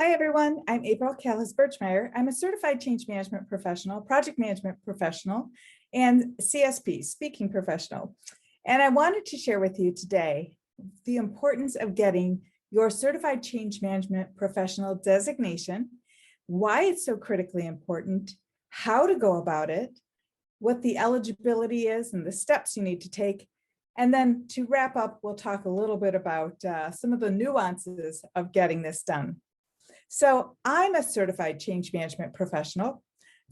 Hi, everyone. I'm April Callis-Birchmeier. I'm a certified change management professional, project management professional, and CSP, speaking professional. And I wanted to share with you today the importance of getting your certified change management professional designation, why it's so critically important, how to go about it, what the eligibility is and the steps you need to take. And then to wrap up, we'll talk a little bit about some of the nuances of getting this done. So I'm a certified change management professional,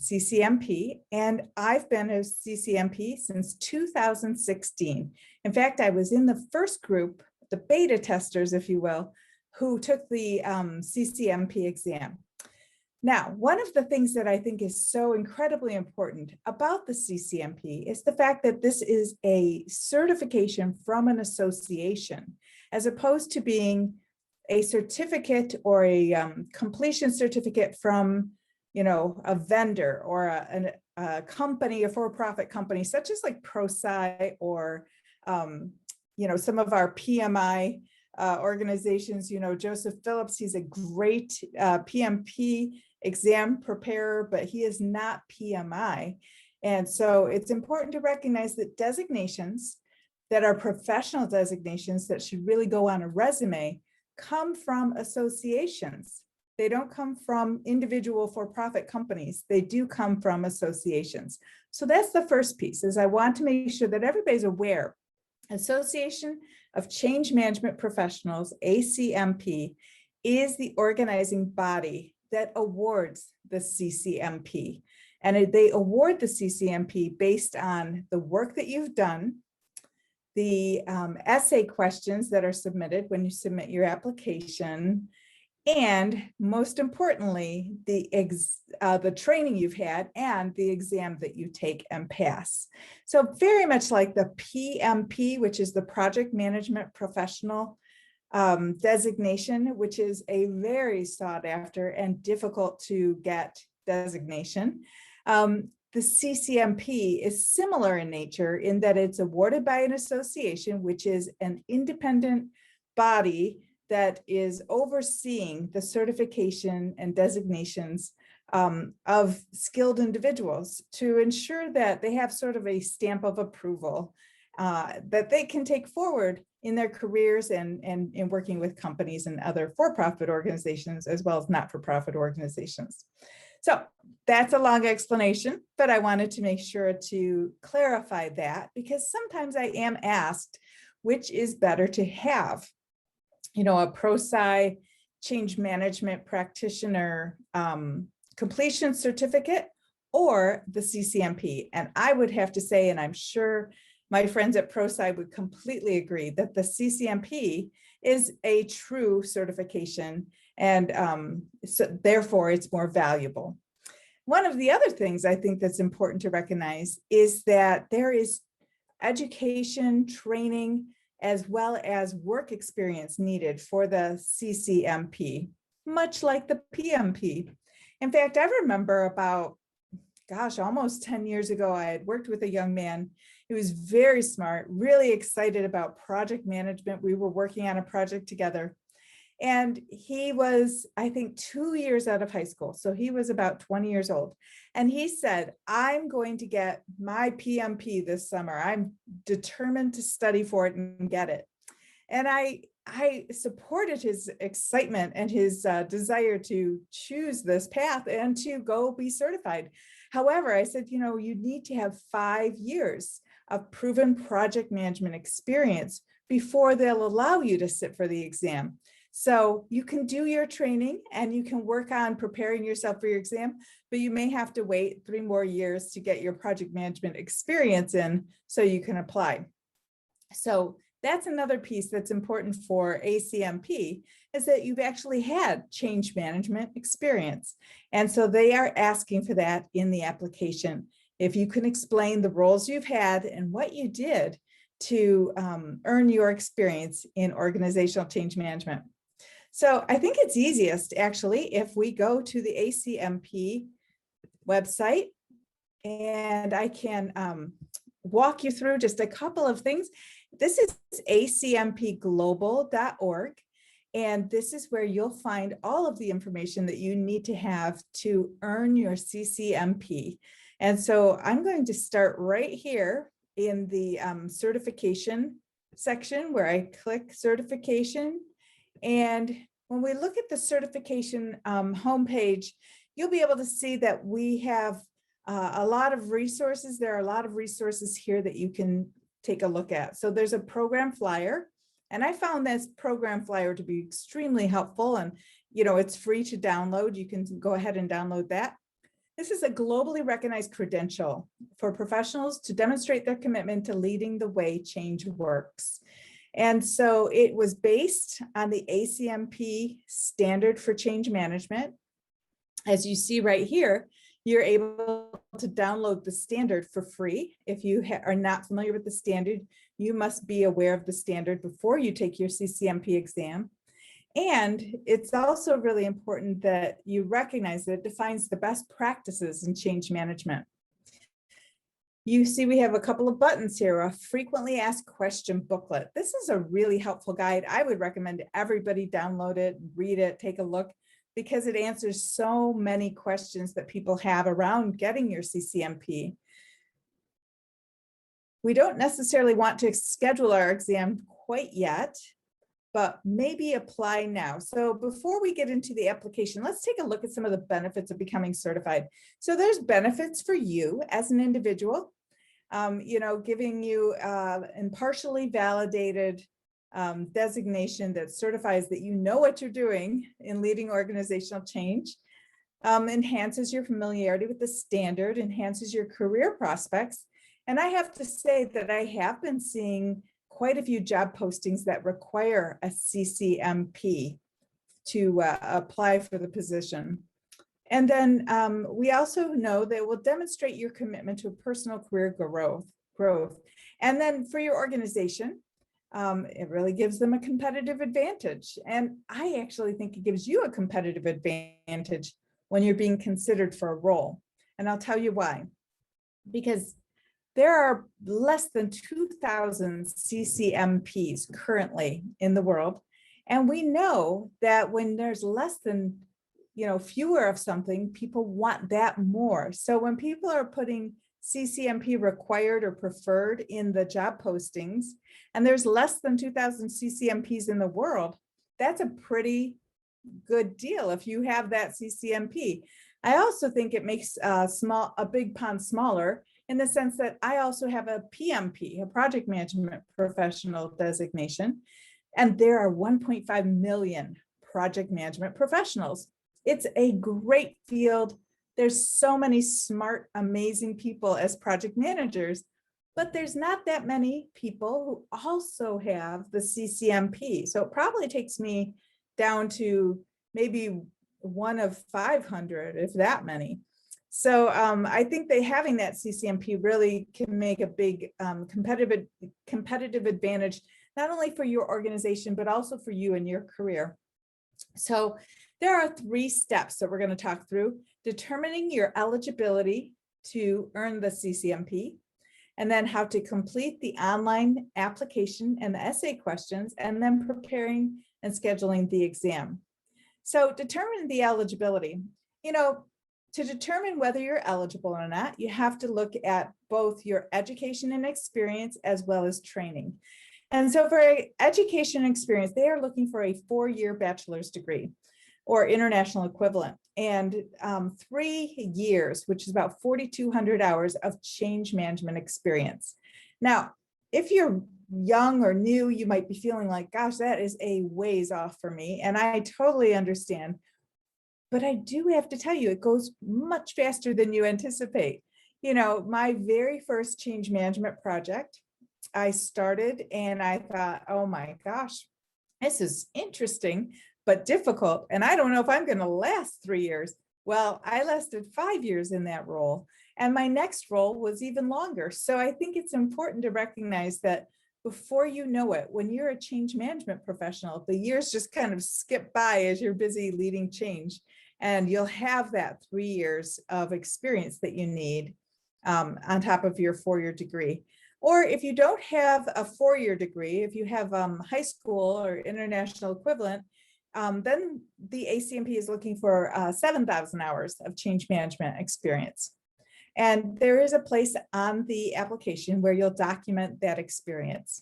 CCMP, and I've been a CCMP since 2016. In fact, I was in the first group, the beta testers, if you will, who took the CCMP exam. Now, one of the things that I think is so incredibly important about the CCMP is the fact that this is a certification from an association, as opposed to being a certificate or a completion certificate from, a vendor or a company, a for-profit company, such as like ProSci or, some of our PMI organizations. Joseph Phillips, he's a great PMP exam preparer, but he is not PMI. And so it's important to recognize that designations that are professional designations that should really go on a resume come from associations. They don't come from individual for-profit companies. They do come from associations. So that's the first piece, is I want to make sure that everybody's aware. Association of Change Management Professionals, ACMP, is the organizing body that awards the CCMP. And they award the CCMP based on the work that you've done, the essay questions that are submitted when you submit your application, and most importantly, the training you've had and the exam that you take and pass. So very much like the PMP, which is the Project Management Professional designation, which is a very sought after and difficult to get designation. The CCMP is similar in nature in that it's awarded by an association, which is an independent body that is overseeing the certification and designations of skilled individuals to ensure that they have sort of a stamp of approval that they can take forward in their careers and in working with companies and other for-profit organizations, as well as not-for-profit organizations. So that's a long explanation, but I wanted to make sure to clarify that, because sometimes I am asked which is better to have, a ProSci change management practitioner completion certificate or the CCMP. And I would have to say, and I'm sure my friends at ProSci would completely agree, that the CCMP is a true certification, and so therefore it's more valuable. One of the other things I think that's important to recognize is that there is education, training, as well as work experience needed for the CCMP, much like the PMP. In fact, I remember about, almost 10 years ago, I had worked with a young man. He was very smart, really excited about project management. We were working on a project together. And he was, I think, 2 years out of high school. So he was about 20 years old. And he said, I'm going to get my PMP this summer. I'm determined to study for it and get it. And I supported his excitement and his desire to choose this path and to go be certified. However, I said, you need to have 5 years of proven project management experience before they'll allow you to sit for the exam. So you can do your training and you can work on preparing yourself for your exam, but you may have to wait 3 more years to get your project management experience in so you can apply. So that's another piece that's important for ACMP, is that you've actually had change management experience. And so they are asking for that in the application. If you can explain the roles you've had and what you did to earn your experience in organizational change management. So I think it's easiest, actually, if we go to the ACMP website, and I can walk you through just a couple of things. This is acmpglobal.org, And this is where you'll find all of the information that you need to have to earn your CCMP. And so I'm going to start right here in the certification section where I click certification. And when we look at the certification homepage, you'll be able to see that we have a lot of resources. There are a lot of resources here that you can take a look at. So there's a program flyer, and I found this program flyer to be extremely helpful, and it's free to download. You can go ahead and download that. This is a globally recognized credential for professionals to demonstrate their commitment to leading the way change works. And so it was based on the Ccmp standard for change management. As you see right here, you're able to download the standard for free. If you are not familiar with the standard, you must be aware of the standard before you take your CCMP exam. And it's also really important that you recognize that it defines the best practices in change management. You see we have a couple of buttons here, a frequently asked question booklet. This is a really helpful guide. I would recommend everybody download it, read it, take a look, because it answers so many questions that people have around getting your CCMP. We don't necessarily want to schedule our exam quite yet, but maybe apply now. So before we get into the application, let's take a look at some of the benefits of becoming certified. So there's benefits for you as an individual, giving you impartially validated designation that certifies that you know what you're doing in leading organizational change, enhances your familiarity with the standard, enhances your career prospects. And I have to say that I have been seeing quite a few job postings that require a CCMP to apply for the position. And then we also know that it will demonstrate your commitment to personal career growth. And then for your organization, it really gives them a competitive advantage. And I actually think it gives you a competitive advantage when you're being considered for a role. And I'll tell you why. Because there are less than 2,000 CCMPs currently in the world. And we know that when there's less than, fewer of something, people want that more. So when people are putting CCMP required or preferred in the job postings, and there's less than 2,000 CCMPs in the world, that's a pretty good deal if you have that CCMP. I also think it makes a big pond smaller, in the sense that I also have a PMP, a project management professional designation, and there are 1.5 million project management professionals. It's a great field. There's so many smart, amazing people as project managers, but there's not that many people who also have the CCMP. So it probably takes me down to maybe one of 500, if that many. So I think that having that CCMP really can make a big competitive advantage, not only for your organization, but also for you and your career. So there are 3 steps that we're going to talk through: determining your eligibility to earn the CCMP, and then how to complete the online application and the essay questions, and then preparing and scheduling the exam. So determine the eligibility. To determine whether you're eligible or not, you have to look at both your education and experience as well as training. And so for education and experience, they are looking for a 4-year bachelor's degree or international equivalent, and 3 years, which is about 4,200 hours of change management experience. Now, if you're young or new, you might be feeling like, gosh, that is a ways off for me. And I totally understand. But I do have to tell you, it goes much faster than you anticipate. My very first change management project, I started and I thought, oh my gosh, this is interesting, but difficult. And I don't know if I'm going to last 3 years. Well, I lasted 5 years in that role. And my next role was even longer. So I think it's important to recognize that before you know it, when you're a change management professional, the years just kind of skip by as you're busy leading change. And you'll have that 3 years of experience that you need on top of your 4-year degree. Or if you don't have a 4-year degree, if you have high school or international equivalent, then the ACMP is looking for 7,000 hours of change management experience. And there is a place on the application where you'll document that experience.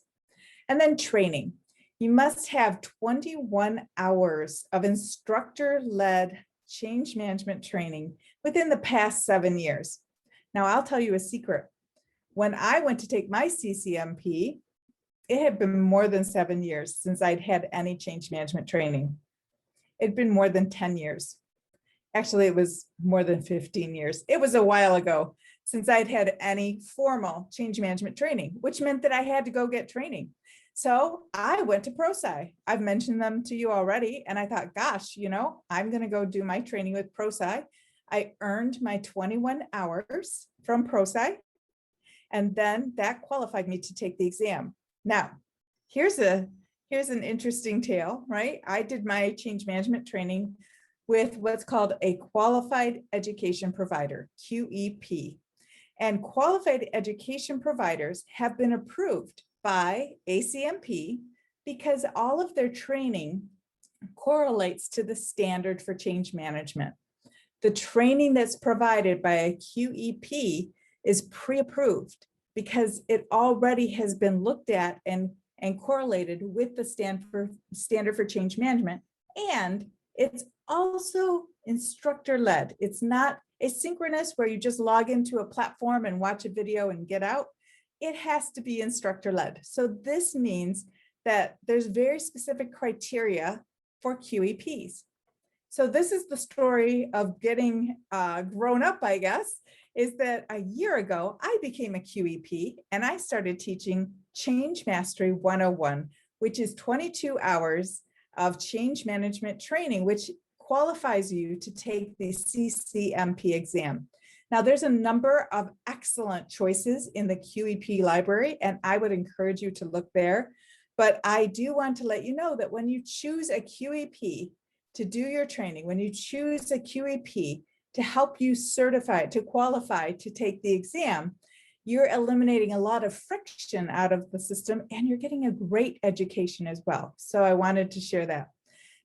And then training. You must have 21 hours of instructor-led change management training within the past 7 years. Now, I'll tell you a secret. When I went to take my CCMP, it had been more than 7 years since I'd had any change management training. It'd been more than 10 years. Actually, it was more than 15 years. It was a while ago since I'd had any formal change management training, which meant that I had to go get training. So I went to ProSci. I've mentioned them to you already. And I thought, gosh, I'm going to go do my training with ProSci. I earned my 21 hours from ProSci. And then that qualified me to take the exam. Now, here's an interesting tale, right? I did my change management training with what's called a qualified education provider, QEP. And qualified education providers have been approved by ACMP because all of their training correlates to the standard for change management. The training that's provided by a QEP is pre-approved because it already has been looked at and correlated with the standard for change management. And it's also instructor-led. It's not asynchronous where you just log into a platform and watch a video and get out. It has to be instructor-led. So this means that there's very specific criteria for QEPs. So this is the story of getting grown up, I guess, is that a year ago, I became a QEP and I started teaching Change Mastery 101, which is 22 hours of change management training, which qualifies you to take the Ccmp exam. Now, there's a number of excellent choices in the QEP library, and I would encourage you to look there. But I do want to let you know that when you choose a QEP to do your training, when you choose a QEP to help you certify, to qualify to take the exam, you're eliminating a lot of friction out of the system and you're getting a great education as well. So I wanted to share that.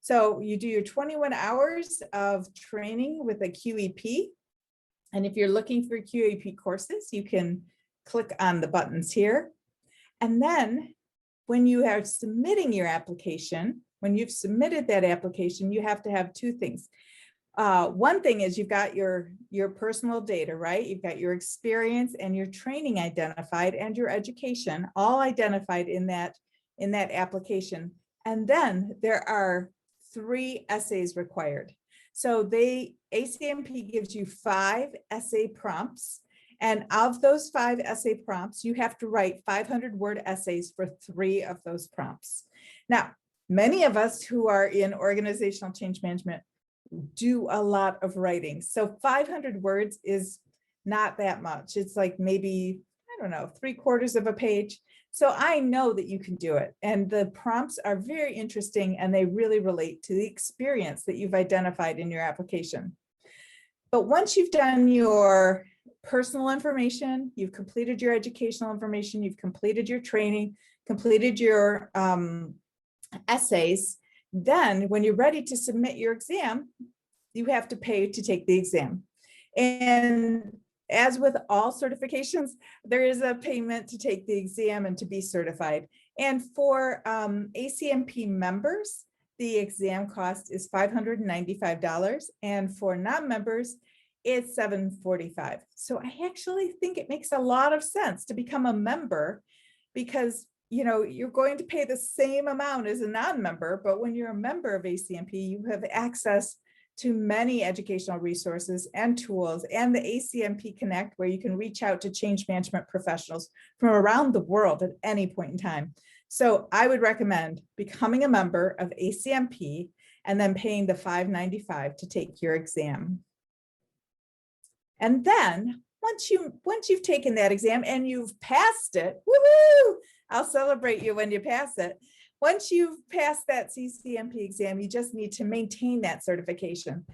So you do your 21 hours of training with a QEP. And if you're looking for QEP courses, you can click on the buttons here. And then when you are submitting your application, when you've submitted that application, you have to have two things. One thing is you've got your personal data, right? You've got your experience and your training identified and your education all identified in that application. And then there are 3 essays required. So ACMP gives you 5 essay prompts. And of those 5 essay prompts, you have to write 500-word essays for 3 of those prompts. Now, many of us who are in organizational change management do a lot of writing. So 500 words is not that much. It's like maybe, I don't know, 3/4 of a page. So I know that you can do it. And the prompts are very interesting and they really relate to the experience that you've identified in your application. But once you've done your personal information, you've completed your educational information, you've completed your training, completed your essays, then when you're ready to submit your exam, you have to pay to take the exam. And as with all certifications, there is a payment to take the exam and to be certified. And for ACMP members, the exam cost is $595. And for non-members, it's $745. So I actually think it makes a lot of sense to become a member because you're going to pay the same amount as a non-member, but when you're a member of ACMP, you have access to many educational resources and tools and the ACMP Connect, where you can reach out to change management professionals from around the world at any point in time. So I would recommend becoming a member of ACMP and then paying the $595 to take your exam. And then once you've taken that exam and you've passed it, woohoo! I'll celebrate you when you pass it. Once you've passed that Ccmp exam, you just need to maintain that certification.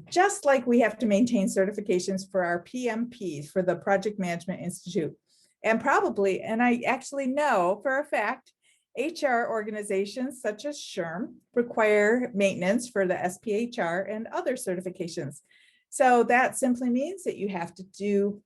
Just like we have to maintain certifications for our PMPs, for the Project Management Institute. And I actually know for a fact, HR organizations such as SHRM require maintenance for the SPHR and other certifications. So that simply means that you have to do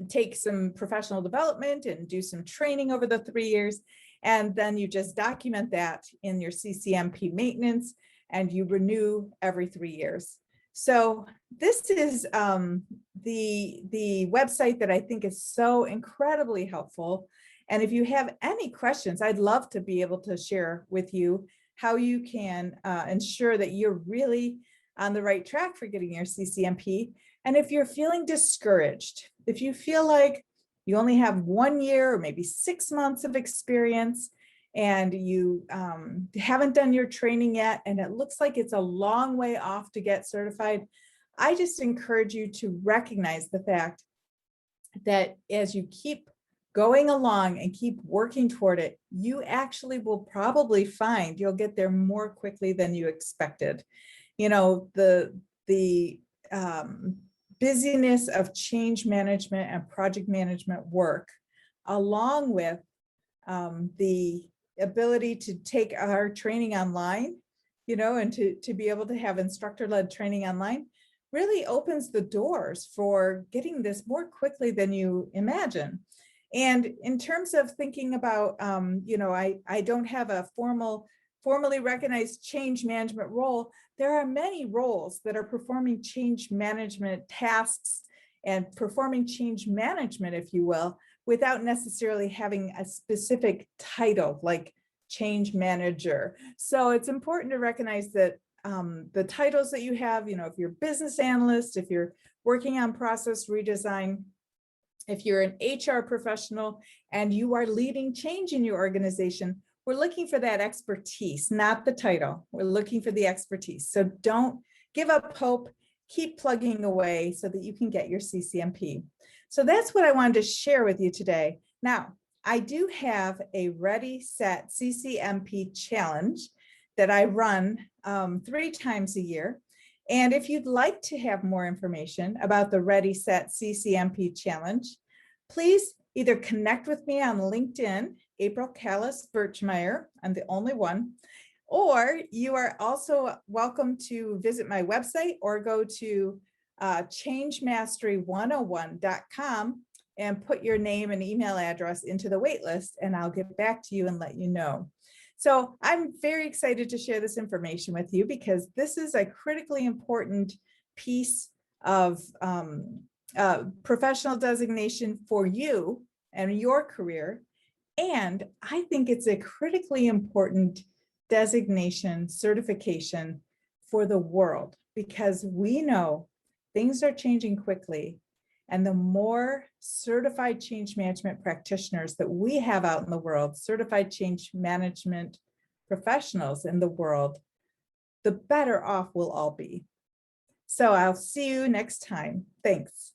take some professional development and do some training over the 3 years. And then you just document that in your CCMP maintenance and you renew every 3 years. So this is the website that I think is so incredibly helpful. And if you have any questions, I'd love to be able to share with you how you can ensure that you're really on the right track for getting your CCMP. And if you're feeling discouraged, if you feel like you only have 1 year or maybe 6 months of experience and you haven't done your training yet, and it looks like it's a long way off to get certified, I just encourage you to recognize the fact that as you keep going along and keep working toward it, you actually will probably find you'll get there more quickly than you expected. You know, the busyness of change management and project management work, along with the ability to take our training online, you know, and to be able to have instructor-led training online, really opens the doors for getting this more quickly than you imagine. And in terms of thinking about, you know, I don't have a formally recognized change management role. There are many roles that are performing change management tasks and performing change management, if you will, without necessarily having a specific title like change manager. So it's important to recognize that the titles that you have, you know, if you're a business analyst, if you're working on process redesign, if you're an HR professional and you are leading change in your organization, we're looking for that expertise, not the title. We're looking for the expertise. So don't give up hope, keep plugging away so that you can get your CCMP. So that's what I wanted to share with you today. Now, I do have a Ready, Set CCMP challenge that I run 3 times a year. And if you'd like to have more information about the Ready, Set CCMP challenge, please either connect with me on LinkedIn, April Callis-Birchmeier, I'm the only one, or you are also welcome to visit my website or go to changemastery101.com and put your name and email address into the waitlist, and I'll get back to you and let you know. So I'm very excited to share this information with you because this is a critically important piece of professional designation for you and your career. And I think it's a critically important designation certification for the world because we know things are changing quickly. And the more certified change management practitioners that we have out in the world, certified change management professionals in the world, the better off we'll all be. So I'll see you next time. Thanks.